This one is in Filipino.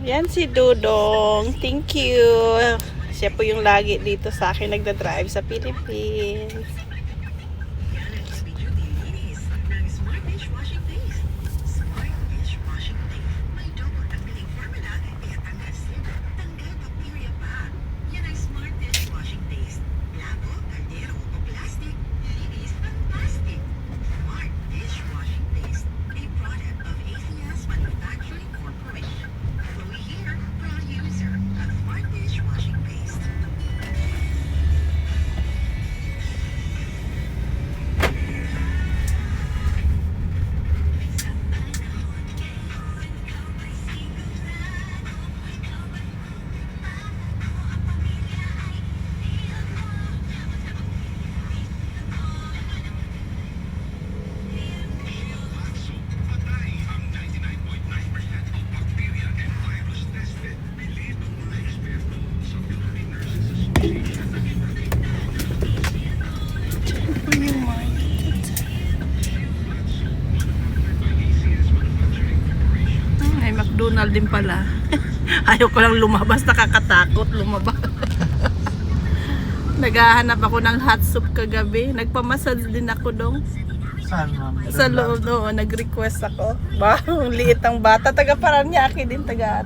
Yan si Dudong. Thank you. Siya po yung lagi dito sa akin nagda-drive sa Philippines. Ay, McDonald's din pala. Ayaw ko lang lumabas, nakakatakot lumabas. Naghahanap ako ng hot soup kagabi. Nagpamassage din ako dong. Saan, ma'am? Sa loob, no, nag-request ako. Ba, liit ang bata. Taga Paranaque din, taga